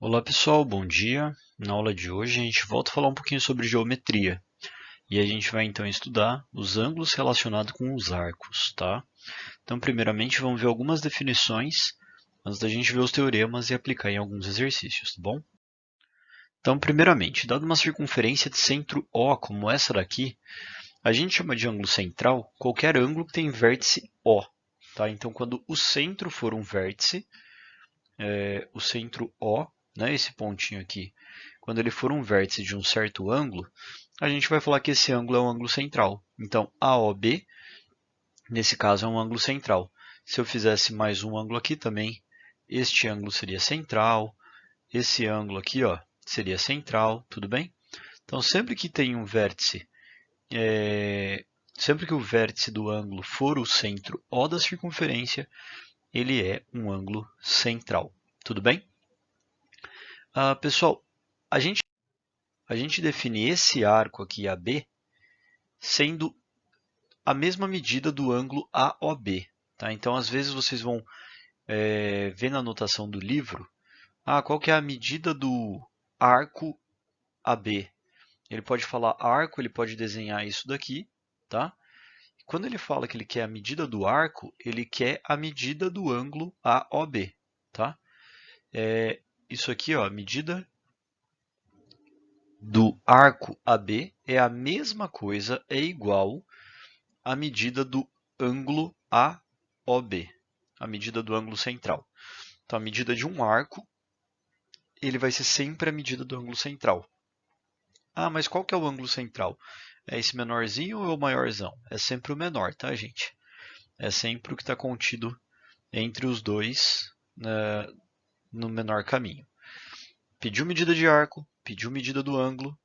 Olá pessoal, bom dia. Na aula de hoje a gente volta a falar um pouquinho sobre geometria. E a gente vai então estudar os ângulos relacionados com os arcos, tá? Então, primeiramente, vamos ver algumas definições antes da gente ver os teoremas e aplicar em alguns exercícios, tá bom? Então, primeiramente, dada uma circunferência de centro O, como essa daqui, a gente chama de ângulo central qualquer ângulo que tem vértice O, tá? Então, quando o centro for um vértice, o centro O, né, esse pontinho aqui, quando ele for um vértice de um certo ângulo, a gente vai falar que esse ângulo é um ângulo central. Então, AOB, nesse caso, é um ângulo central. Se eu fizesse mais um ângulo aqui também, este ângulo seria central, esse ângulo aqui ó, seria central, tudo bem? Então, sempre que tem um vértice, sempre que o vértice do ângulo for o centro O da circunferência, ele é um ângulo central, tudo bem? Pessoal, a gente, a gente define esse arco aqui AB sendo a mesma medida do ângulo AOB. Tá? Então, às vezes vocês vão ver na anotação do livro, qual que é a medida do arco AB? Ele pode falar arco, ele pode desenhar isso daqui, tá? Quando ele fala que ele quer a medida do arco, ele quer a medida do ângulo AOB, tá? Isso aqui, ó, a medida do arco AB é a mesma coisa, é igual à medida do ângulo AOB, a medida do ângulo central. Então, a medida de um arco, ele vai ser sempre a medida do ângulo central. Mas qual que é o ângulo central? É esse menorzinho ou é o maiorzão? É sempre o menor, tá, gente? É sempre o que está contido entre os dois, né, no menor caminho. Pediu medida de arco, pediu medida do ângulo,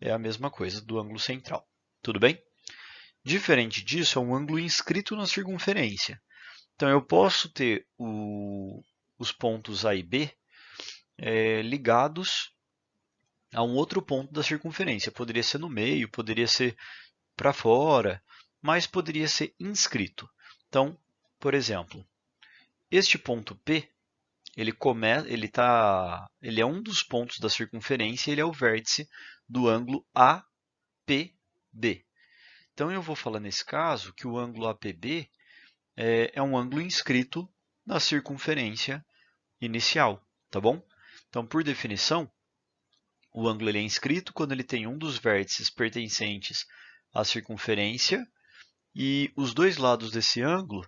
é a mesma coisa do ângulo central. Tudo bem? Diferente disso, é um ângulo inscrito na circunferência. Então, eu posso ter os pontos A e B ligados a um outro ponto da circunferência. Poderia ser no meio, poderia ser para fora, mas poderia ser inscrito. Então, por exemplo, este ponto P, ele é um dos pontos da circunferência, ele é o vértice do ângulo APB. Então, eu vou falar nesse caso que o ângulo APB é um ângulo inscrito na circunferência inicial, tá bom? Então, por definição, o ângulo ele é inscrito quando ele tem um dos vértices pertencentes à circunferência e os dois lados desse ângulo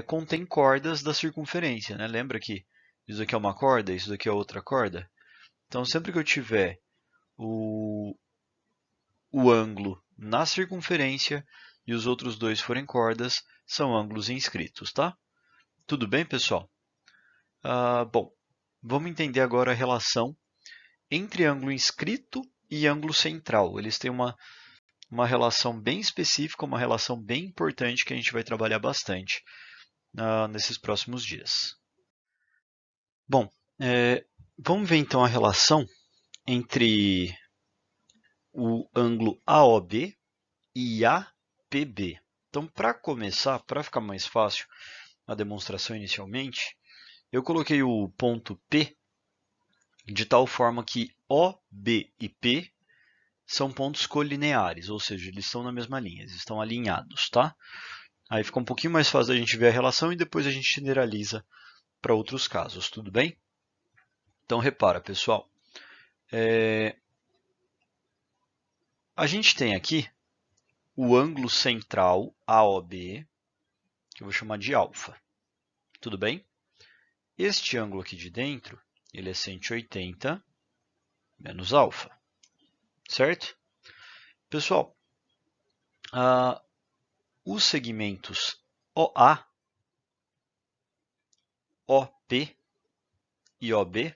contêm cordas da circunferência, né? Lembra que isso aqui é uma corda, isso daqui é outra corda? Então, sempre que eu tiver o ângulo na circunferência e os outros dois forem cordas, são ângulos inscritos, tá? Tudo bem, pessoal? Bom, vamos entender agora a relação entre ângulo inscrito e ângulo central. Eles têm uma relação bem específica, uma relação bem importante que a gente vai trabalhar bastante nesses próximos dias. Bom, vamos ver então a relação entre o ângulo AOB e APB. Então, para começar, para ficar mais fácil a demonstração inicialmente, eu coloquei o ponto P de tal forma que O, B e P são pontos colineares, ou seja, eles estão na mesma linha, eles estão alinhados, tá? Aí fica um pouquinho mais fácil da gente ver a relação e depois a gente generaliza para outros casos, tudo bem? Então, repara, pessoal, a gente tem aqui o ângulo central AOB, que eu vou chamar de alfa, tudo bem? Este ângulo aqui de dentro, ele é 180 menos alfa, certo? Pessoal, os segmentos OA, OP e OB,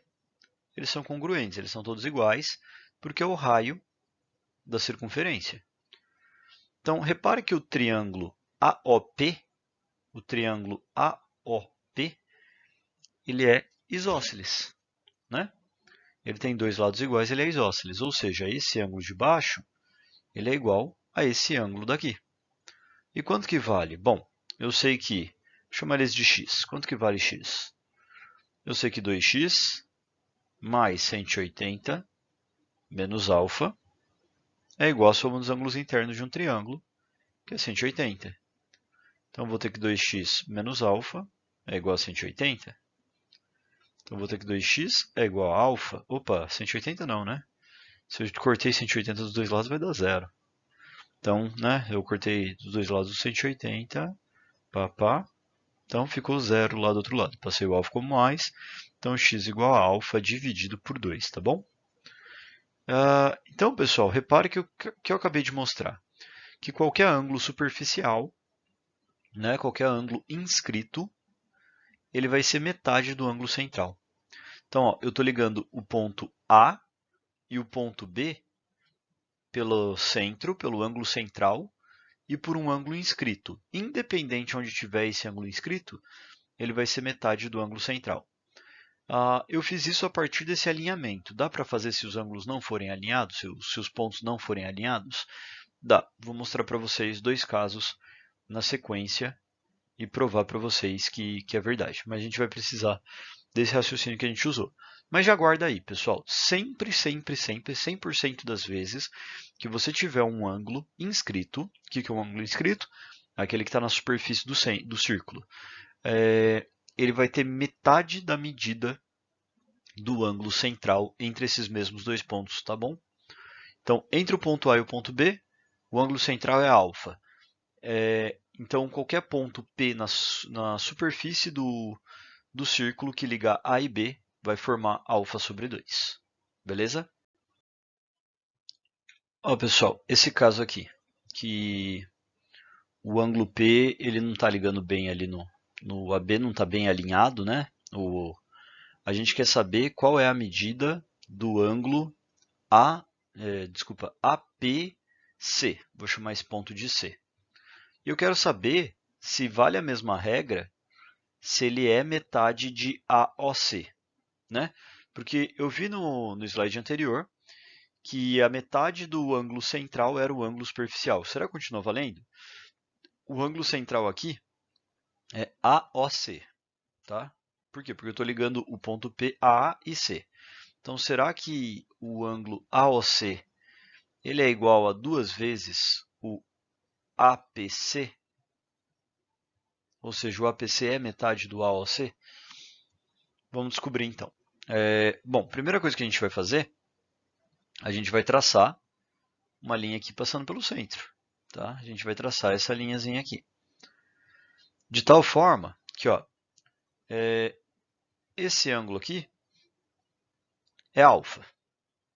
eles são congruentes, eles são todos iguais, porque é o raio da circunferência. Então, repare que o triângulo AOP, ele é isósceles, né? Ele tem dois lados iguais, ele é isósceles, ou seja, esse ângulo de baixo ele é igual a esse ângulo daqui. E quanto que vale? Bom, eu sei que, vou chamar eles de x. Quanto que vale x? Eu sei que 2x mais 180 menos alfa é igual à soma dos ângulos internos de um triângulo, que é 180. Então, vou ter que 2x menos alfa é igual a 180. Então, vou ter que 2x é igual a alfa. Opa, 180 não, né? Se eu cortei 180 dos dois lados, vai dar zero. Então, né, eu cortei dos dois lados 180, pá. Então, ficou zero lá do outro lado. Passei o alfa como mais. Então, x igual a alfa dividido por 2, tá bom? Então, pessoal, repare que eu acabei de mostrar que qualquer ângulo superficial, né, qualquer ângulo inscrito, ele vai ser metade do ângulo central. Então, ó, eu estou ligando o ponto A e o ponto B pelo centro, pelo ângulo central, e por um ângulo inscrito. Independente onde tiver esse ângulo inscrito, ele vai ser metade do ângulo central. Eu fiz isso a partir desse alinhamento. Dá para fazer se os ângulos não forem alinhados, se os pontos não forem alinhados? Dá. Vou mostrar para vocês dois casos na sequência e provar para vocês que é verdade. Mas a gente vai precisar desse raciocínio que a gente usou. Mas já guarda aí, pessoal. Sempre, 100% das vezes que você tiver um ângulo inscrito, o que é um ângulo inscrito? Aquele que está na superfície do círculo. Ele vai ter metade da medida do ângulo central entre esses mesmos dois pontos, tá bom? Então, entre o ponto A e o ponto B, o ângulo central é alfa. Então, qualquer ponto P na superfície do círculo que liga A e B vai formar alfa sobre 2. Beleza? Ó, pessoal, esse caso aqui, que o ângulo P ele não está ligando bem ali no AB, não está bem alinhado, né? A gente quer saber qual é a medida do ângulo APC. Vou chamar esse ponto de C. E eu quero saber se vale a mesma regra se ele é metade de AOC, né? Porque eu vi no slide anterior que a metade do ângulo central era o ângulo superficial. Será que continua valendo? O ângulo central aqui é AOC, tá? Por quê? Porque eu estou ligando o ponto P a A e C. Então, será que o ângulo AOC ele é igual a 2 vezes o APC? Ou seja, o APC é metade do AOC? Vamos descobrir então. Bom, primeira coisa que a gente vai fazer, a gente vai traçar uma linha aqui passando pelo centro. Tá? A gente vai traçar essa linhazinha aqui. De tal forma que esse ângulo aqui é alfa.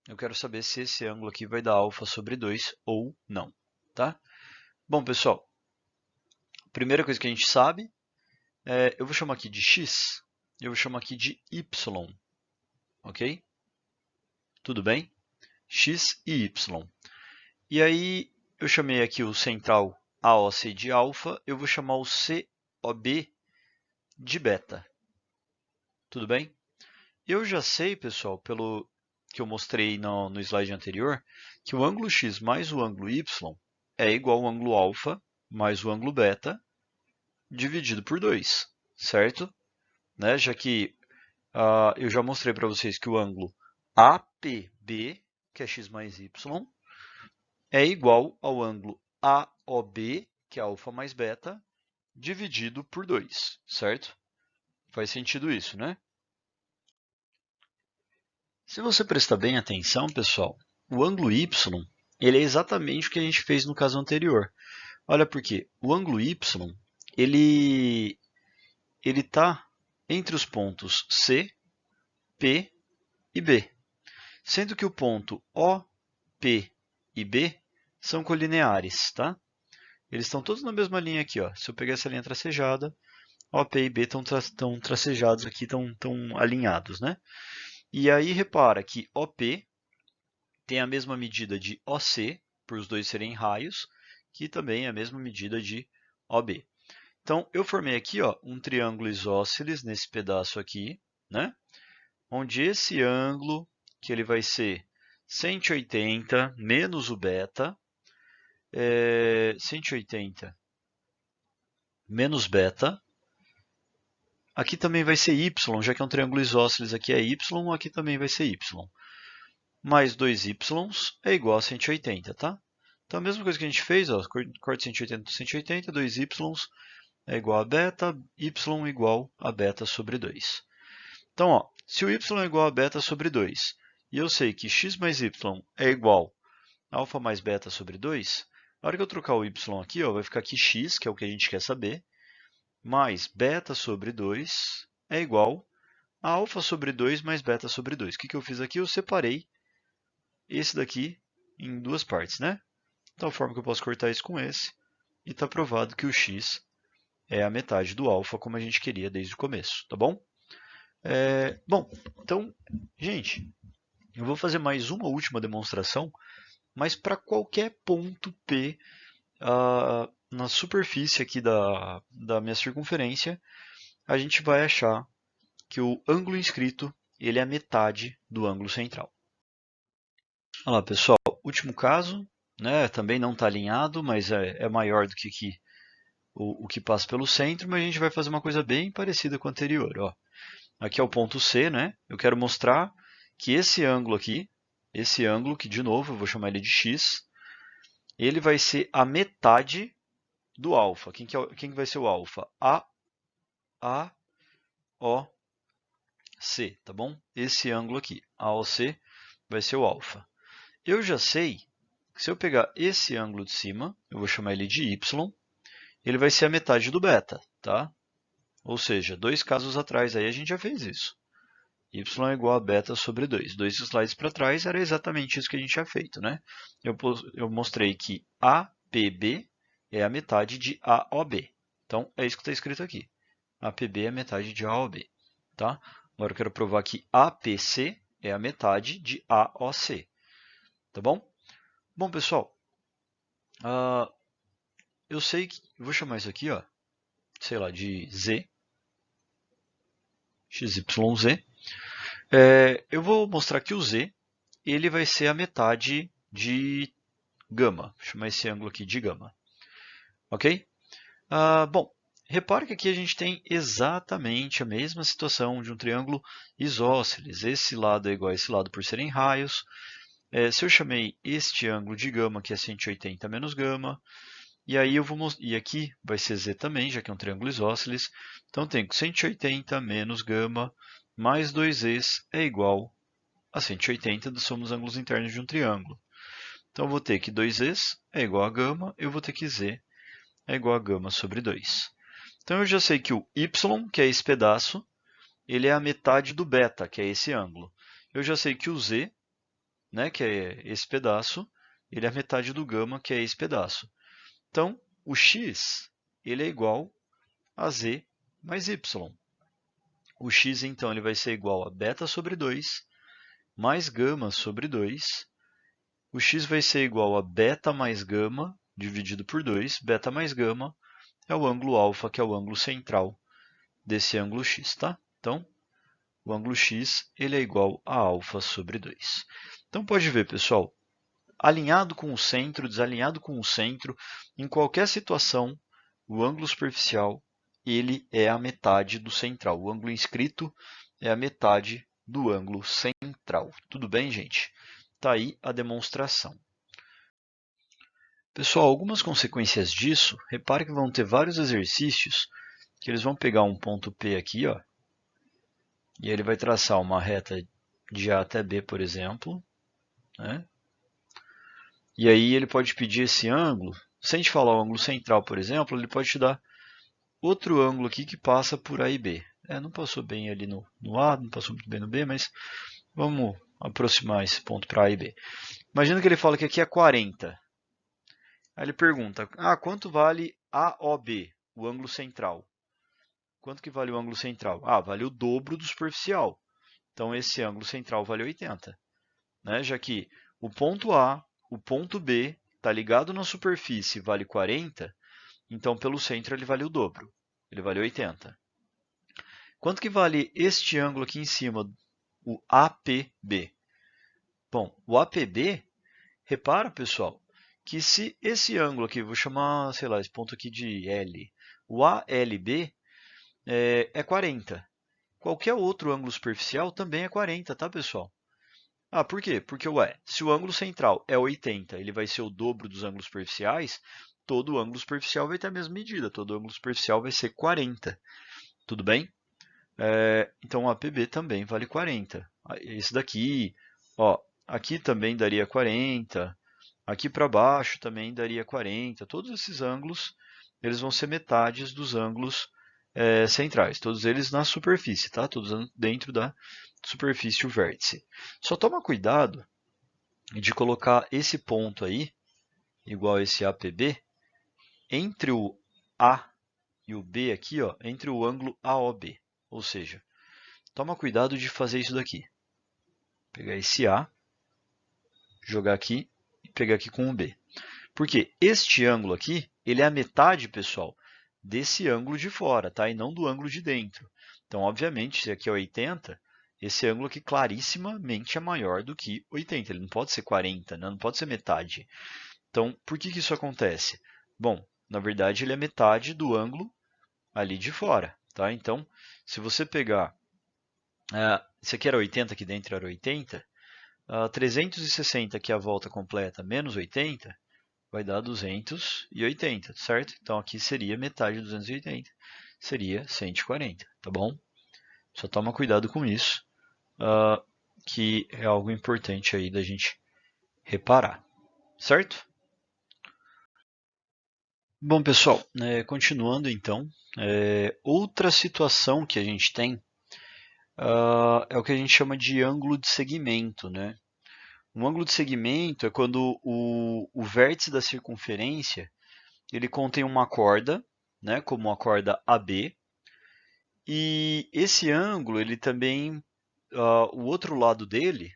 Eu quero saber se esse ângulo aqui vai dar alfa sobre 2 ou não. Tá? Bom, pessoal, primeira coisa que a gente sabe, eu vou chamar aqui de x, eu vou chamar aqui de y. Ok? Tudo bem? X e y. E aí, eu chamei aqui o central AOC de alfa, eu vou chamar o COB de beta. Tudo bem? Eu já sei, pessoal, pelo que eu mostrei no slide anterior, que o ângulo x mais o ângulo y é igual ao ângulo alfa mais o ângulo beta dividido por 2, certo? Né? Já que eu já mostrei para vocês que o ângulo APB, que é x mais y, é igual ao ângulo AOB, que é alfa mais beta, dividido por 2, certo? Faz sentido isso, né? Se você prestar bem atenção, pessoal, o ângulo y ele é exatamente o que a gente fez no caso anterior. Olha por quê. O ângulo y ele está entre os pontos C, P e B, sendo que o ponto O, P e B são colineares, tá? Eles estão todos na mesma linha aqui, ó. Se eu pegar essa linha tracejada, OP e B estão tracejados aqui, estão alinhados, né? E aí repara que OP tem a mesma medida de OC, por os dois serem raios, que também é a mesma medida de OB. Então, eu formei aqui um triângulo isósceles nesse pedaço aqui, né? Onde esse ângulo, que ele vai ser 180 menos o beta, 180 menos beta, aqui também vai ser y, já que é um triângulo isósceles, aqui é y, aqui também vai ser y. Mais 2y é igual a 180, tá? Então, a mesma coisa que a gente fez, ó, corta 180 por 180, 2y é igual a beta, y igual a beta sobre 2. Então, ó, se o y é igual a beta sobre 2, e eu sei que x mais y é igual a alfa mais beta sobre 2, na hora que eu trocar o y aqui, ó, vai ficar aqui x, que é o que a gente quer saber, mais beta sobre 2 é igual a alfa sobre 2 mais beta sobre 2. O que eu fiz aqui? Eu separei esse daqui em duas partes, né? De tal forma que eu posso cortar isso com esse, e está provado que o x é a metade do alfa, como a gente queria desde o começo, tá bom? Bom, então, gente, eu vou fazer mais uma última demonstração, mas para qualquer ponto P na superfície aqui da minha circunferência, a gente vai achar que o ângulo inscrito ele é a metade do ângulo central. Olha lá, pessoal, último caso, né, também não está alinhado, mas é maior do que o que passa pelo centro, mas a gente vai fazer uma coisa bem parecida com o anterior. Ó. Aqui é o ponto C, né? Eu quero mostrar que esse ângulo aqui, que de novo eu vou chamar ele de x, ele vai ser a metade do alfa. Quem vai ser o alfa? AOC, tá bom? Esse ângulo aqui, AOC, vai ser o alfa. Eu já sei que se eu pegar esse ângulo de cima, eu vou chamar ele de y, ele vai ser a metade do beta, tá? Ou seja, dois casos atrás aí a gente já fez isso. Y é igual a beta sobre 2. 2 slides para trás era exatamente isso que a gente tinha feito, né? Eu mostrei que APB é a metade de AOB. Então, é isso que está escrito aqui. APB é a metade de AOB. Tá? Agora eu quero provar que APC é a metade de AOC. Tá bom? Bom, pessoal, eu sei que... Eu vou chamar isso aqui, ó, sei lá, de Z. XYZ. Eu vou mostrar que o Z ele vai ser a metade de gama. Vou chamar esse ângulo aqui de gama. Ok? Bom, repare que aqui a gente tem exatamente a mesma situação de um triângulo isósceles. Esse lado é igual a esse lado por serem raios. Se eu chamei este ângulo de gama, que é 180 menos gama, e aí e aqui vai ser Z também, já que é um triângulo isósceles. Então, eu tenho que 180 menos gama mais 2z é igual a 180, somos ângulos internos de um triângulo. Então, eu vou ter que 2z é igual a gama, eu vou ter que z é igual a gama sobre 2. Então, eu já sei que o y, que é esse pedaço, ele é a metade do beta, que é esse ângulo. Eu já sei que o z, né, que é esse pedaço, ele é a metade do gama, que é esse pedaço. Então, o x ele é igual a z mais y. O x, então, ele vai ser igual a beta sobre 2 mais gama sobre 2. O x vai ser igual a beta mais gama dividido por 2. Beta mais gama é o ângulo alfa, que é o ângulo central desse ângulo x. Tá? Então, o ângulo x ele é igual a alfa sobre 2. Então, pode ver, pessoal, alinhado com o centro, desalinhado com o centro, em qualquer situação, o ângulo superficial ele é a metade do central. O ângulo inscrito é a metade do ângulo central. Tudo bem, gente? Está aí a demonstração. Pessoal, algumas consequências disso, repare que vão ter vários exercícios que eles vão pegar um ponto P aqui, ó, e ele vai traçar uma reta de A até B, por exemplo, né? E aí ele pode pedir esse ângulo. Se a gente falar o ângulo central, por exemplo, ele pode te dar outro ângulo aqui que passa por A e B. Não passou bem ali no A, não passou muito bem no B, mas vamos aproximar esse ponto para A e B. Imagina que ele fala que aqui é 40. Aí ele pergunta, quanto vale AOB, o ângulo central? Quanto que vale o ângulo central? Vale o dobro do superficial. Então, esse ângulo central vale 80. Né? Já que o ponto A, o ponto B, está ligado na superfície, vale 40, então pelo centro ele vale o dobro, ele vale 80. Quanto que vale este ângulo aqui em cima, o APB? Bom, o APB, repara, pessoal, que se esse ângulo aqui, vou chamar, sei lá, esse ponto aqui de L, o ALB, é 40. Qualquer outro ângulo superficial também é 40, tá, pessoal? Ah, por quê? Porque, se o ângulo central é 80, ele vai ser o dobro dos ângulos superficiais, todo ângulo superficial vai ter a mesma medida, todo ângulo superficial vai ser 40. Tudo bem? Então, o APB também vale 40. Esse daqui, ó, aqui também daria 40, aqui para baixo também daria 40. Todos esses ângulos, eles vão ser metades dos ângulos centrais, todos eles na superfície, tá? Todos dentro da superfície o vértice. Só toma cuidado de colocar esse ponto aí, igual esse APB, entre o A e o B aqui, ó, entre o ângulo AOB. Ou seja, toma cuidado de fazer isso daqui. Pegar esse A, jogar aqui e pegar aqui com o B. Porque este ângulo aqui, ele é a metade, pessoal, desse ângulo de fora, tá? E não do ângulo de dentro. Então, obviamente, se aqui é 80, esse ângulo aqui clarissimamente é maior do que 80. Ele não pode ser 40, né? Não pode ser metade. Então, por que isso acontece? Bom, na verdade, ele é metade do ângulo ali de fora, tá? Então, se você pegar... esse aqui era 80, aqui dentro era 80. 360, que é a volta completa, menos 80, vai dar 280, certo? Então, aqui seria metade de 280, seria 140, tá bom? Só toma cuidado com isso, que é algo importante aí da gente reparar, certo? Bom, pessoal, continuando então, outra situação que a gente tem é o que a gente chama de ângulo de segmento, né? Um ângulo de segmento é quando o vértice da circunferência ele contém uma corda, né, como a corda AB, e esse ângulo ele também, o outro lado dele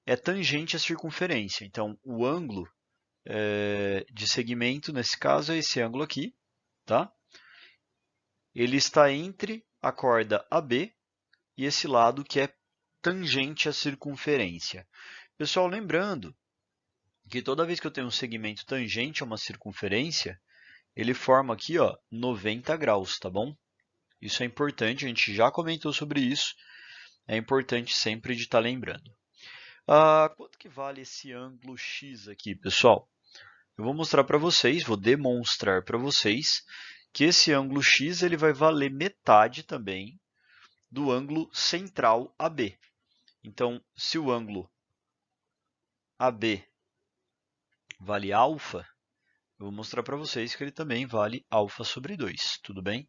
é tangente à circunferência. Então, o ângulo de segmento, nesse caso, é esse ângulo aqui, tá? Ele está entre a corda AB e esse lado que é tangente à circunferência. Pessoal, lembrando que toda vez que eu tenho um segmento tangente a uma circunferência, ele forma aqui, ó, 90 graus, tá bom? Isso é importante, a gente já comentou sobre isso, é importante sempre de estar lembrando. Quanto que vale esse ângulo X aqui, pessoal? Eu vou mostrar para vocês, vou demonstrar para vocês que esse ângulo X ele vai valer metade também do ângulo central AB. Então, se o ângulo AB vale alfa, eu vou mostrar para vocês que ele também vale alfa sobre 2, tudo bem?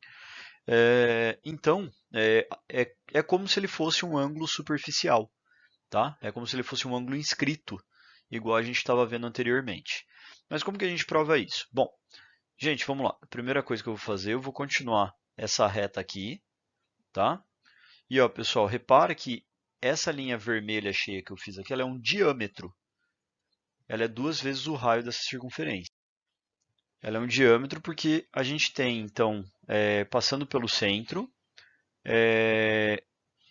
Então, é como se ele fosse um ângulo superficial, tá? É como se ele fosse um ângulo inscrito, igual a gente estava vendo anteriormente. Mas como que a gente prova isso? Bom, gente, vamos lá. A primeira coisa que eu vou fazer, eu vou continuar essa reta aqui, tá? E, ó, pessoal, repara que essa linha vermelha cheia que eu fiz aqui, ela é um diâmetro. Ela é 2 vezes o raio dessa circunferência. Ela é um diâmetro porque a gente tem, então, passando pelo centro,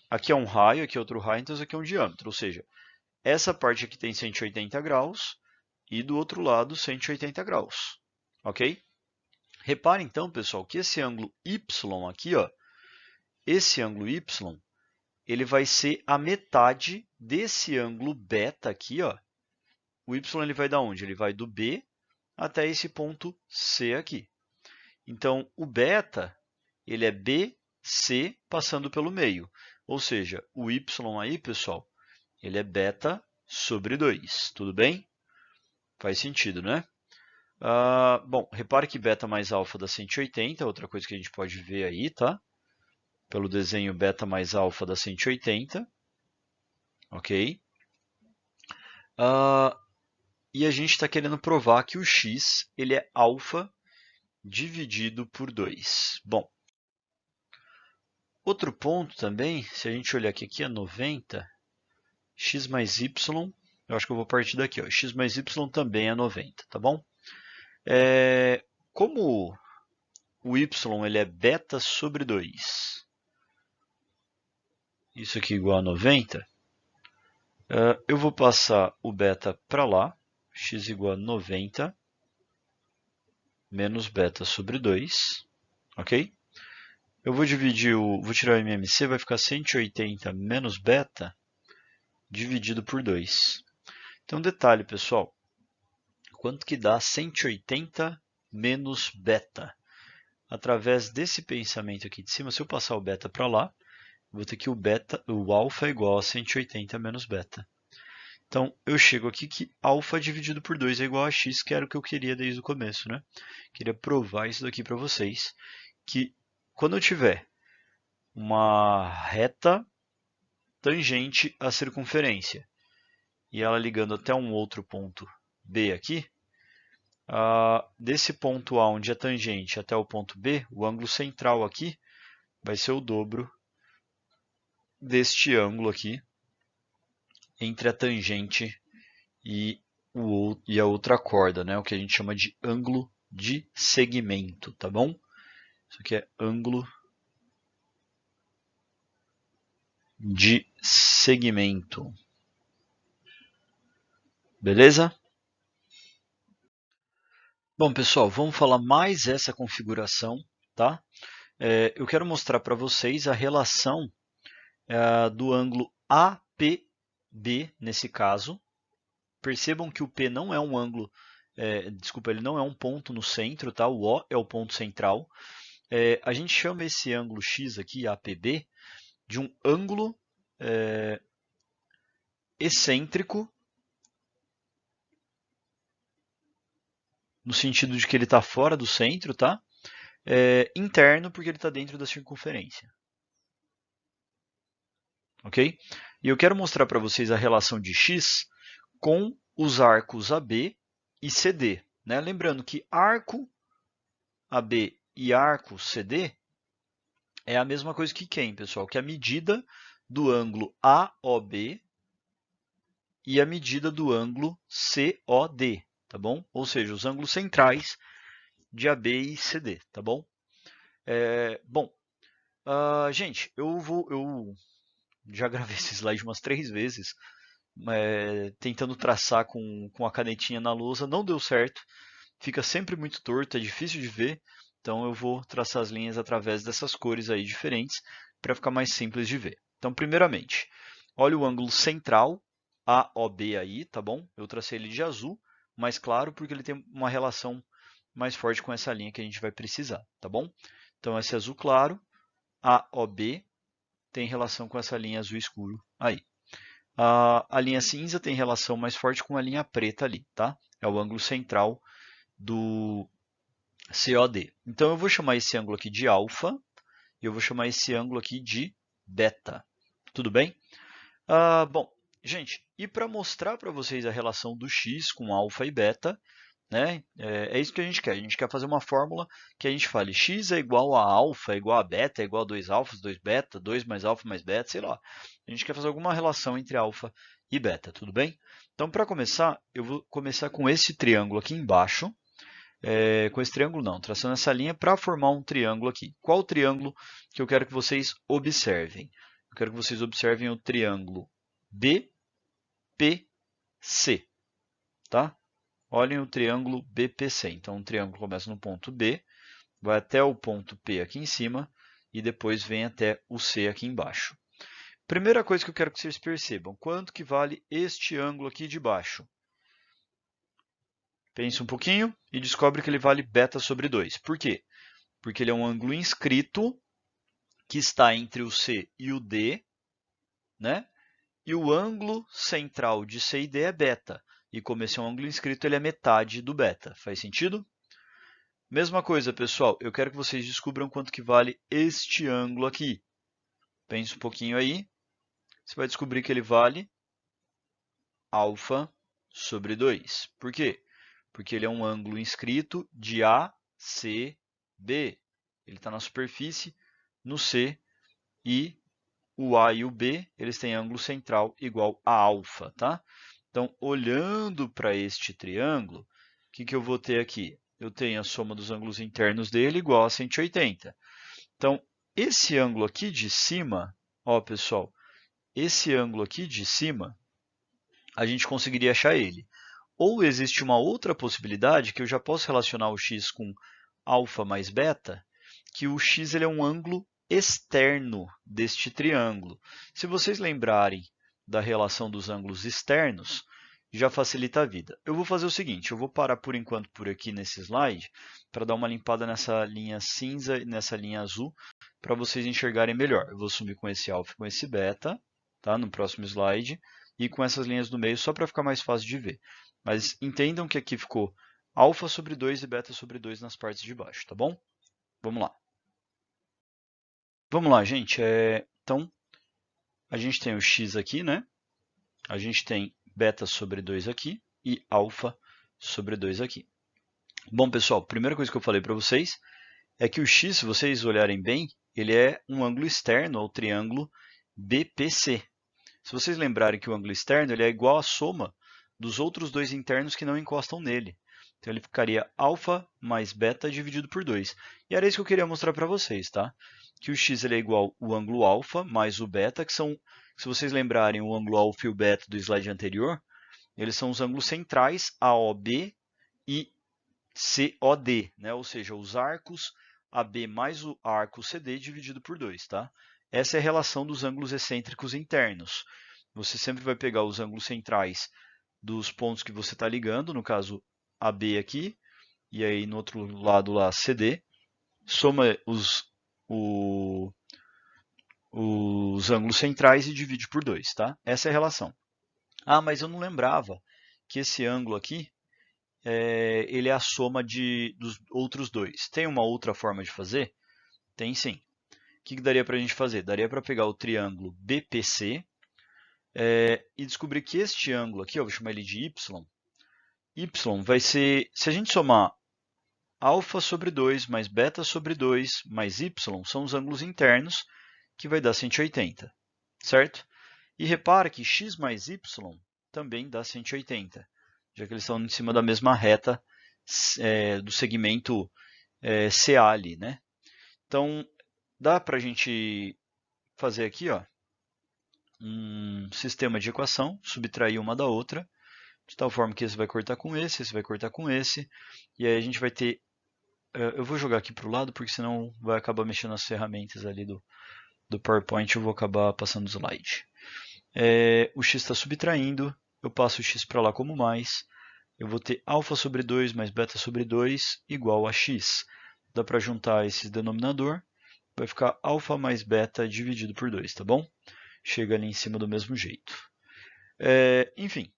aqui é um raio, aqui é outro raio, então isso aqui é um diâmetro. Ou seja, essa parte aqui tem 180 graus e do outro lado 180 graus. Ok? Repare então, pessoal, que esse ângulo y aqui, ó, esse ângulo y, ele vai ser a metade desse ângulo beta aqui, ó. O y ele vai da onde? Ele vai do B até esse ponto C aqui. Então, o beta, ele é BC passando pelo meio. Ou seja, o y aí, pessoal, ele é beta sobre 2. Tudo bem? Faz sentido, né? Bom, repare que beta mais alfa dá 180, outra coisa que a gente pode ver aí, tá? Pelo desenho, beta mais alfa dá 180. Ok? E a gente está querendo provar que o x ele é alfa dividido por 2. Bom, outro ponto também, se a gente olhar aqui é 90, x mais y, eu acho que eu vou partir daqui, ó, x mais y também é 90, tá bom? Como o y ele é beta sobre 2, isso aqui igual a 90, eu vou passar o beta para lá, x igual a 90 menos beta sobre 2, ok? Eu vou dividir vou tirar o MMC, vai ficar 180 menos beta dividido por 2. Então, detalhe, pessoal. Quanto que dá 180 menos beta? Através desse pensamento aqui de cima, se eu passar o beta para lá, vou ter que o alfa é igual a 180 menos beta. Então, eu chego aqui que alfa dividido por 2 é igual a x, que era o que eu queria desde o começo, né? Queria provar isso daqui para vocês, que quando eu tiver uma reta tangente à circunferência e ela ligando até um outro ponto B aqui, desse ponto A onde é tangente até o ponto B, o ângulo central aqui vai ser o dobro deste ângulo aqui entre a tangente e a outra corda, né? O que a gente chama de ângulo de segmento, tá bom? Isso aqui é ângulo de segmento. Beleza? Bom, pessoal, vamos falar mais essa configuração, tá? Eu quero mostrar para vocês a relação do ângulo APB, nesse caso. Percebam que o P não é um ângulo, desculpa, ele não é um ponto no centro, tá? O O é o ponto central. A gente chama esse ângulo X aqui, APB, de um ângulo excêntrico, no sentido de que ele está fora do centro, tá? Interno, porque ele está dentro da circunferência. Ok? E eu quero mostrar para vocês a relação de x com os arcos AB e CD. Né? Lembrando que arco AB e arco CD é a mesma coisa que quem, pessoal? Que a medida do ângulo AOB e a medida do ângulo COD, tá bom? Ou seja, os ângulos centrais de AB e CD, tá bom? Gente, eu já gravei esse slide umas 3 vezes, tentando traçar com a canetinha na lousa, não deu certo, fica sempre muito torto, é difícil de ver, então eu vou traçar as linhas através dessas cores aí diferentes, para ficar mais simples de ver. Então, primeiramente, olha o ângulo central, AOB aí, tá bom? Eu tracei ele de azul, mais claro, porque ele tem uma relação mais forte com essa linha que a gente vai precisar, tá bom? Então, esse azul claro, AOB, tem relação com essa linha azul escuro aí. A linha cinza tem relação mais forte com a linha preta ali, tá? É o ângulo central do COD. Então eu vou chamar esse ângulo aqui de alfa e eu vou chamar esse ângulo aqui de beta. Tudo bem? Bom, gente, e para mostrar para vocês a relação do x com alfa e beta, né? É isso que a gente quer. A gente quer fazer uma fórmula que a gente fale x é igual a alfa, é igual a beta, é igual a 2 alfas, 2 beta, 2 mais alfa mais beta, sei lá. A gente quer fazer alguma relação entre alfa e beta, tudo bem? Então, para começar, eu vou começar com esse triângulo aqui embaixo. Com esse triângulo não, traçando essa linha para formar um triângulo aqui. Qual o triângulo que eu quero que vocês observem? Eu quero que vocês observem o triângulo BPC, tá? Olhem o triângulo BPC. Então, o triângulo começa no ponto B, vai até o ponto P aqui em cima e depois vem até o C aqui embaixo. Primeira coisa que eu quero que vocês percebam, quanto que vale este ângulo aqui de baixo? Pense um pouquinho e descobre que ele vale beta sobre 2. Por quê? Porque ele é um ângulo inscrito que está entre o C e o D, né? E o ângulo central de C e D é beta. E como esse é um ângulo inscrito, ele é metade do beta. Faz sentido? Mesma coisa, pessoal. Eu quero que vocês descubram quanto que vale este ângulo aqui. Pense um pouquinho aí. Você vai descobrir que ele vale alfa sobre 2. Por quê? Porque ele é um ângulo inscrito de ACB. Ele está na superfície, no C, e o A e o B, eles têm ângulo central igual a alfa, tá? Então, olhando para este triângulo, o que eu vou ter aqui? Eu tenho a soma dos ângulos internos dele igual a 180. Então, esse ângulo aqui de cima, ó, pessoal, esse ângulo aqui de cima, a gente conseguiria achar ele. Ou existe uma outra possibilidade, que eu já posso relacionar o x com alfa mais beta, que o x ele é um ângulo externo deste triângulo. Se vocês lembrarem da relação dos ângulos externos, já facilita a vida. Eu vou fazer o seguinte, eu vou parar por enquanto por aqui nesse slide, para dar uma limpada nessa linha cinza e nessa linha azul, para vocês enxergarem melhor. Eu vou sumir com esse alfa e com esse beta, tá? No próximo slide, e com essas linhas no meio, só para ficar mais fácil de ver. Mas entendam que aqui ficou alfa sobre 2 e beta sobre 2 nas partes de baixo, tá bom? Vamos lá. Vamos lá, gente. Então, a gente tem o x aqui, né? A gente tem beta sobre 2 aqui e alfa sobre 2 aqui. Bom, pessoal, a primeira coisa que eu falei para vocês é que o x, se vocês olharem bem, ele é um ângulo externo ao triângulo BPC. Se vocês lembrarem que o ângulo externo ele é igual à soma dos outros dois internos que não encostam nele. Então ele ficaria alfa mais beta dividido por 2. E era isso que eu queria mostrar para vocês, tá? Que o x ele é igual ao ângulo alfa mais o beta, que são, se vocês lembrarem o ângulo alfa e o beta do slide anterior, eles são os ângulos centrais AOB e COD, né? Ou seja, os arcos AB mais o arco CD dividido por 2, tá? Essa é a relação dos ângulos excêntricos internos. Você sempre vai pegar os ângulos centrais dos pontos que você está ligando, no caso AB aqui, e aí no outro lado lá CD, soma os ângulos centrais e divide por 2, tá? Essa é a relação. Ah, mas eu não lembrava que esse ângulo aqui, ele é a soma dos outros dois. Tem uma outra forma de fazer? Tem sim. O que daria para a gente fazer? Daria para pegar o triângulo BPC e descobrir que este ângulo aqui, vou chamar ele de Y. Y vai ser, se a gente somar alfa sobre 2 mais beta sobre 2 mais y, são os ângulos internos, que vai dar 180, certo? E repara que x mais y também dá 180, já que eles estão em cima da mesma reta do segmento CA ali, né? Então, dá para a gente fazer aqui um sistema de equação, subtrair uma da outra, de tal forma que esse vai cortar com esse vai cortar com esse, e aí a gente vai ter... Eu vou jogar aqui para o lado, porque senão vai acabar mexendo nas ferramentas ali do PowerPoint, eu vou acabar passando o slide. O x está subtraindo, eu passo o x para lá como mais, eu vou ter alfa sobre 2 mais beta sobre 2 igual a x. Dá para juntar esse denominador, vai ficar alfa mais beta dividido por 2, tá bom? Chega ali em cima do mesmo jeito. Enfim,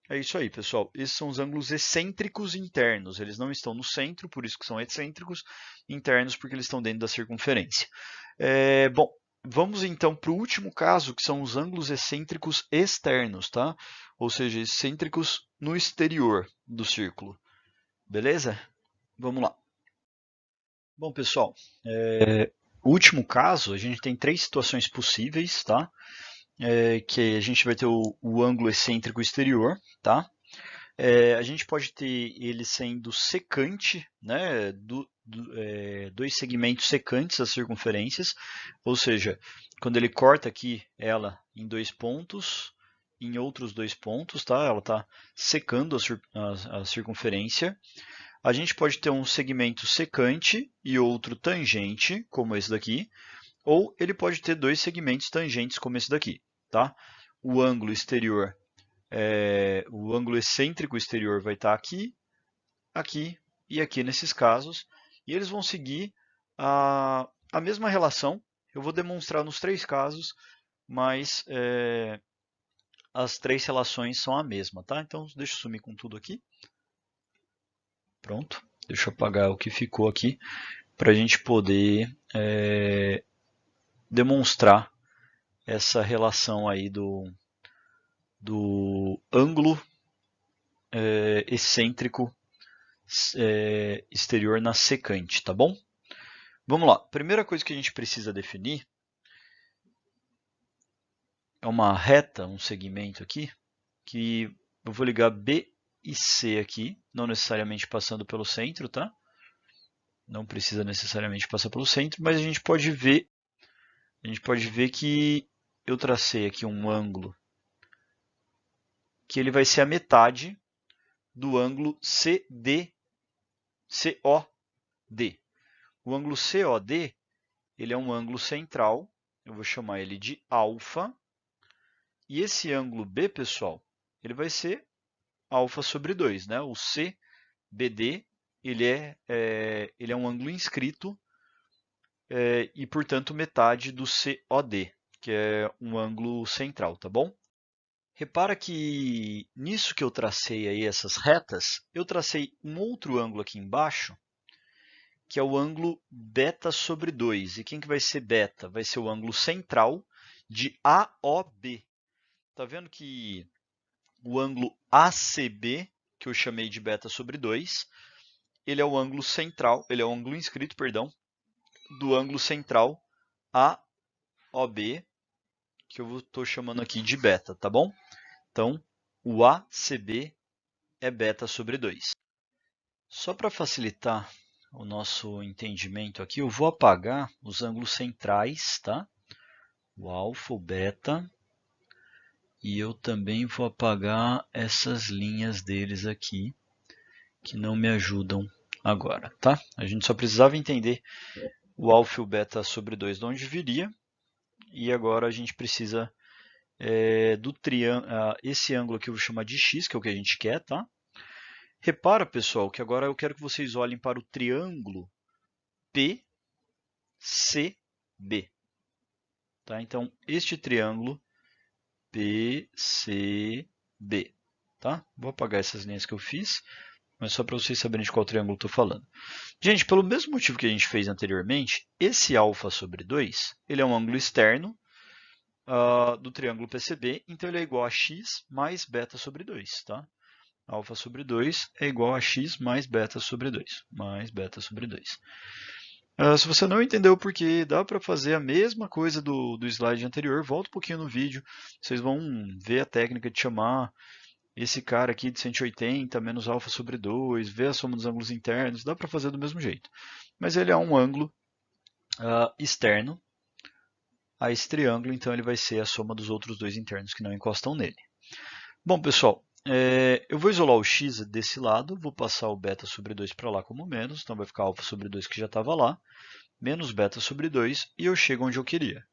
é isso aí, pessoal. Esses são os ângulos excêntricos internos. Eles não estão no centro, por isso que são excêntricos. Internos, porque eles estão dentro da circunferência. Bom, vamos então para o último caso, que são os ângulos excêntricos externos, tá? Ou seja, excêntricos no exterior do círculo. Beleza? Vamos lá. Bom, pessoal, o último caso, a gente tem 3 situações possíveis, tá? Que a gente vai ter o ângulo excêntrico exterior, tá? A gente pode ter ele sendo secante, né? Dois segmentos secantes das circunferências, ou seja, quando ele corta aqui ela em 2 pontos, em outros 2 pontos, tá? Ela está secando a circunferência. A gente pode ter um segmento secante e outro tangente, como esse daqui, ou ele pode ter 2 segmentos tangentes, como esse daqui, tá? O ângulo exterior, o ângulo excêntrico exterior vai estar aqui, aqui e aqui nesses casos, e eles vão seguir a mesma relação. Eu vou demonstrar nos 3 casos, mas as 3 relações são a mesma, tá? Então, deixa eu sumir com tudo aqui. Pronto, deixa eu apagar o que ficou aqui, para a gente poder demonstrar essa relação aí do ângulo excêntrico exterior na secante, tá bom? Vamos lá, primeira coisa que a gente precisa definir é uma reta, um segmento aqui, que eu vou ligar B e C aqui, não necessariamente passando pelo centro, tá? Não precisa necessariamente passar pelo centro, mas a gente pode ver que eu tracei aqui um ângulo que ele vai ser a metade do ângulo COD. O ângulo COD ele é um ângulo central, eu vou chamar ele de alfa, e esse ângulo B, pessoal, ele vai ser alfa sobre 2, né? O CBD, ele é um ângulo inscrito e, portanto, metade do COD, que é um ângulo central, tá bom? Repara que nisso que eu tracei aí, essas retas, eu tracei um outro ângulo aqui embaixo, que é o ângulo beta sobre 2. E quem que vai ser beta? Vai ser o ângulo central de AOB. Tá vendo que o ângulo ACB, que eu chamei de beta sobre 2, ele é o ângulo central, ele é o ângulo inscrito, perdão, do ângulo central AOB, que eu estou chamando aqui de beta, tá bom? Então, o ACB é beta sobre 2. Só para facilitar o nosso entendimento aqui, eu vou apagar os ângulos centrais, tá? O alfa, o beta, e eu também vou apagar essas linhas deles aqui, que não me ajudam agora, tá? A gente só precisava entender o alfa e o beta sobre 2 de onde viria, e agora a gente precisa do triângulo, esse ângulo aqui eu vou chamar de x, que é o que a gente quer, tá? Repara, pessoal, que agora eu quero que vocês olhem para o triângulo PCB. Tá? Então, este triângulo PCB. Tá? Vou apagar essas linhas que eu fiz, mas só para vocês saberem de qual triângulo eu estou falando. Gente, pelo mesmo motivo que a gente fez anteriormente, esse alfa sobre 2, ele é um ângulo externo do triângulo PCB, então ele é igual a x mais beta sobre 2. Tá? Alfa sobre 2 é igual a x mais beta sobre 2. Mais beta sobre 2. Se você não entendeu por que dá para fazer a mesma coisa do slide anterior, volta um pouquinho no vídeo. Vocês vão ver a técnica de chamar esse cara aqui de 180 menos alfa sobre 2, ver a soma dos ângulos internos. Dá para fazer do mesmo jeito. Mas ele é um ângulo externo a esse triângulo, então ele vai ser a soma dos outros dois internos que não encostam nele. Bom, pessoal, eu vou isolar o x desse lado, vou passar o beta sobre 2 para lá como menos, então vai ficar alfa sobre 2 que já estava lá, menos beta sobre 2, e eu chego onde eu queria,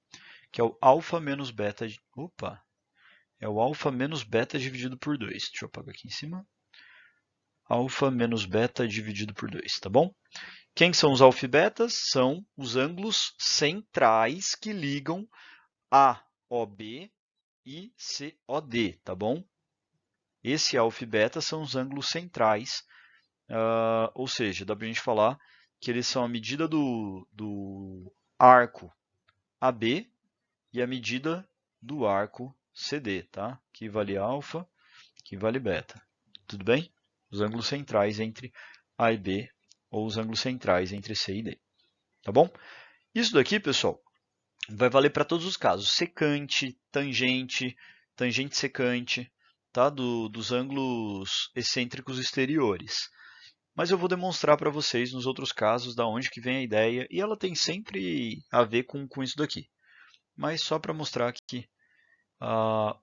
que é o alfa menos beta, é o alfa menos beta dividido por 2. Deixa eu apagar aqui em cima. Alfa menos beta dividido por 2, tá bom? Quem são os alfa e betas? São os ângulos centrais que ligam AOB e COD, tá bom? Esse alfa e beta são os ângulos centrais, ou seja, dá para a gente falar que eles são a medida do arco AB e a medida do arco CD, tá? Que vale alfa, que vale beta. Tudo bem? Os ângulos centrais entre A e B, ou os ângulos centrais entre C e D. Tá bom? Isso daqui, pessoal, vai valer para todos os casos. Secante, tangente, tangente secante, tá? Dos ângulos excêntricos exteriores. Mas eu vou demonstrar para vocês nos outros casos da onde que vem a ideia, e ela tem sempre a ver com isso daqui. Mas só para mostrar que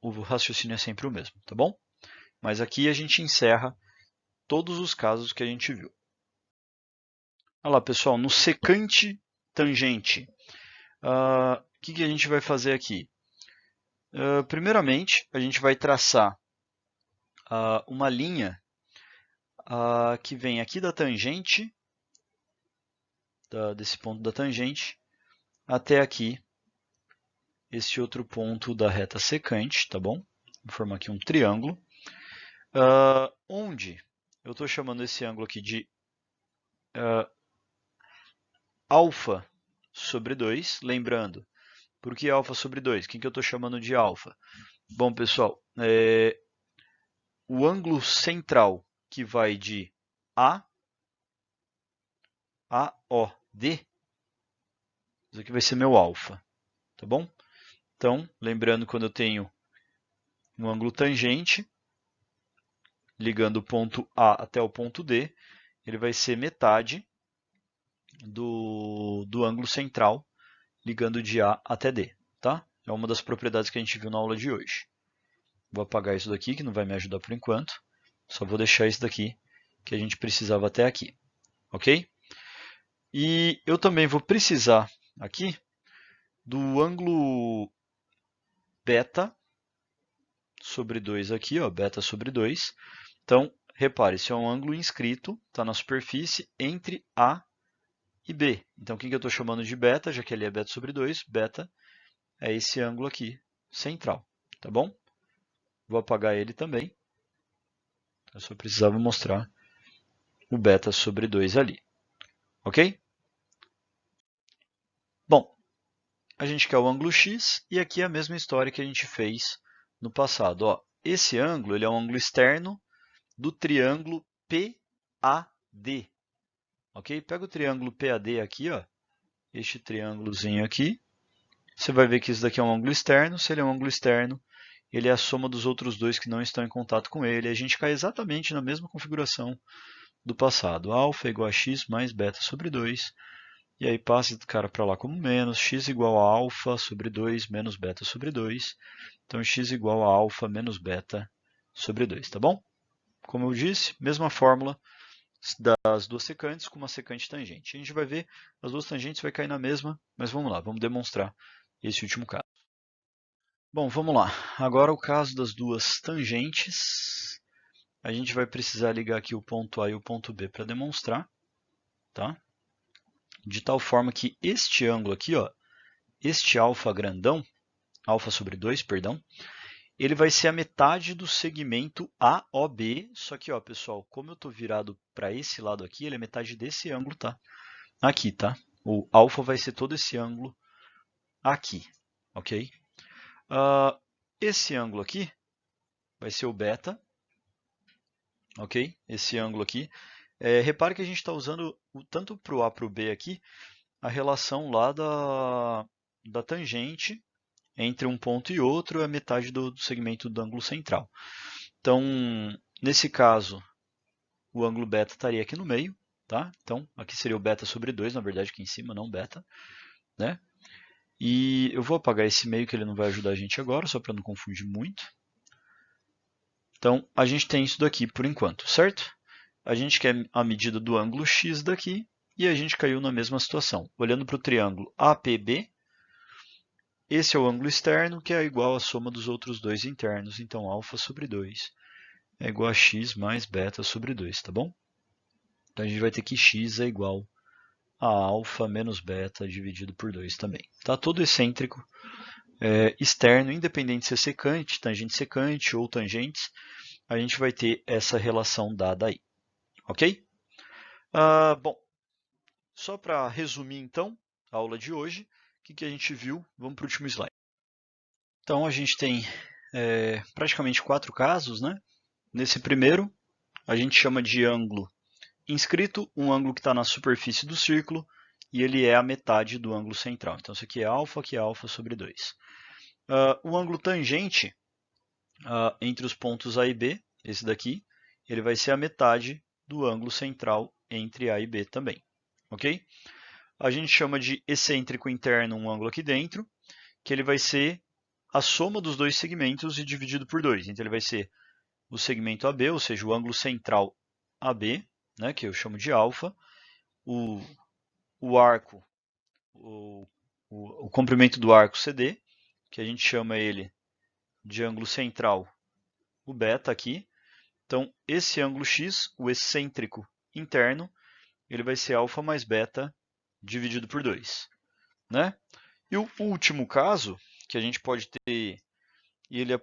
o raciocínio é sempre o mesmo, tá bom? Mas aqui a gente encerra todos os casos que a gente viu. Olha lá, pessoal, no secante tangente, o que a gente vai fazer aqui? Primeiramente, a gente vai traçar uma linha que vem aqui da tangente, desse ponto da tangente, até aqui, este outro ponto da reta secante, tá bom? Vou formar aqui um triângulo, onde eu estou chamando esse ângulo aqui de alfa sobre 2, lembrando, por que alfa sobre 2? O que eu estou chamando de alfa? Bom, pessoal, o ângulo central que vai de A a OD, isso aqui vai ser meu alfa, tá bom? Então, lembrando quando eu tenho um ângulo tangente, ligando o ponto A até o ponto D, ele vai ser metade do ângulo central, ligando de A até D, tá? É uma das propriedades que a gente viu na aula de hoje. Vou apagar isso daqui, que não vai me ajudar por enquanto. Só vou deixar isso daqui, que a gente precisava até aqui, ok? E eu também vou precisar aqui do ângulo beta sobre 2 aqui, ó, beta sobre 2. Então, repare, esse é um ângulo inscrito, está na superfície entre A e B. Então, o que eu estou chamando de beta, já que ele é beta sobre 2, beta é esse ângulo aqui, central, tá bom? Vou apagar ele também. Eu só precisava mostrar o beta sobre 2 ali, ok? Bom, a gente quer o ângulo x e aqui é a mesma história que a gente fez no passado. Ó, esse ângulo ele é um ângulo externo do triângulo PAD. Ok? Pega o triângulo PAD aqui, ó, este triângulozinho aqui. Você vai ver que isso daqui é um ângulo externo. Se ele é um ângulo externo, ele é a soma dos outros dois que não estão em contato com ele. A gente cai exatamente na mesma configuração do passado. Alfa igual a x mais beta sobre 2. E aí passa esse cara para lá como menos. X igual a alfa sobre 2 menos beta sobre 2. Então, x igual a alfa menos beta sobre 2, tá bom? Como eu disse, mesma fórmula das duas secantes com uma secante tangente. A gente vai ver, as duas tangentes vai cair na mesma, mas vamos lá, vamos demonstrar esse último caso. Bom, vamos lá. Agora o caso das duas tangentes. A gente vai precisar ligar aqui o ponto A e o ponto B para demonstrar, tá? De tal forma que este ângulo aqui, ó, este alfa grandão, alfa sobre 2, perdão, ele vai ser a metade do segmento AOB, só que, ó, pessoal, como eu estou virado para esse lado aqui, ele é metade desse ângulo, tá? Aqui, tá? O alfa vai ser todo esse ângulo aqui, ok? Esse ângulo aqui vai ser o beta, ok? Esse ângulo aqui. Repare que a gente está usando, tanto para o A para o B aqui, a relação lá da tangente entre um ponto e outro é metade do segmento do ângulo central. Então, nesse caso, o ângulo beta estaria aqui no meio, tá? Então, aqui seria o beta sobre 2, na verdade aqui em cima, não beta, né? E eu vou apagar esse meio que ele não vai ajudar a gente agora, só para não confundir muito. Então, a gente tem isso daqui por enquanto, certo? A gente quer a medida do ângulo x daqui e a gente caiu na mesma situação. Olhando para o triângulo APB, esse é o ângulo externo, que é igual à soma dos outros dois internos. Então, alfa sobre 2 é igual a x mais beta sobre 2, tá bom? Então, a gente vai ter que x é igual a alfa menos beta dividido por 2 também. Tá todo excêntrico externo, independente se é secante, tangente secante ou tangentes, a gente vai ter essa relação dada aí. Ok? Bom, só para resumir então a aula de hoje, o que a gente viu? Vamos para o último slide. Então a gente tem praticamente 4 casos, né? Nesse primeiro, a gente chama de ângulo inscrito, um ângulo que está na superfície do círculo, e ele é a metade do ângulo central. Então isso aqui é alfa sobre 2. O ângulo tangente entre os pontos A e B, esse daqui, ele vai ser a metade do ângulo central entre A e B também, ok? A gente chama de excêntrico interno um ângulo aqui dentro, que ele vai ser a soma dos dois segmentos e dividido por 2. Então ele vai ser o segmento AB, ou seja, o ângulo central AB, né, que eu chamo de alfa, o arco, o comprimento do arco CD, que a gente chama ele de ângulo central, o beta aqui. Então, esse ângulo x, o excêntrico interno, ele vai ser alfa mais beta dividido por 2. Né? E o último caso, que a gente pode ter ele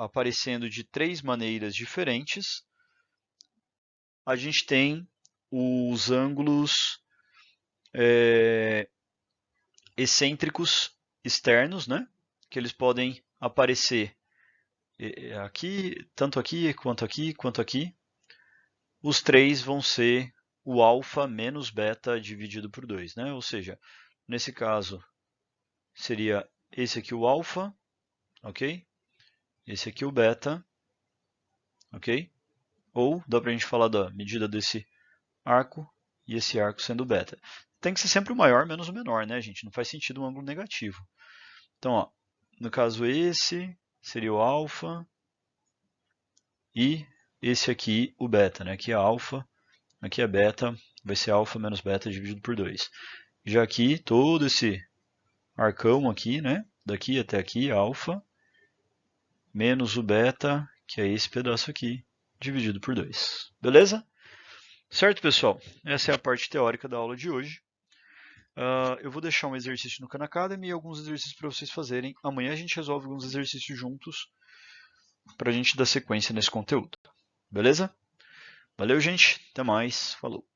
aparecendo de 3 maneiras diferentes, a gente tem os ângulos excêntricos externos, né? Que eles podem aparecer aqui, tanto aqui, quanto aqui. Os 3 vão ser o alfa menos beta dividido por 2, né? Ou seja, nesse caso, seria esse aqui o alfa, ok? Esse aqui o beta, ok? Ou dá para a gente falar da medida desse arco e esse arco sendo beta. Tem que ser sempre o maior menos o menor, né, gente? Não faz sentido um ângulo negativo. Então, ó, no caso esse seria o alfa e esse aqui o beta, né? Aqui é alfa, aqui é beta, vai ser alfa menos beta dividido por 2. Já aqui, todo esse arcão aqui, né? Daqui até aqui, alfa, menos o beta, que é esse pedaço aqui, dividido por 2. Beleza? Certo, pessoal? Essa é a parte teórica da aula de hoje. Eu vou deixar um exercício no Khan Academy e alguns exercícios para vocês fazerem. Amanhã a gente resolve alguns exercícios juntos para a gente dar sequência nesse conteúdo. Beleza? Valeu, gente. Até mais. Falou.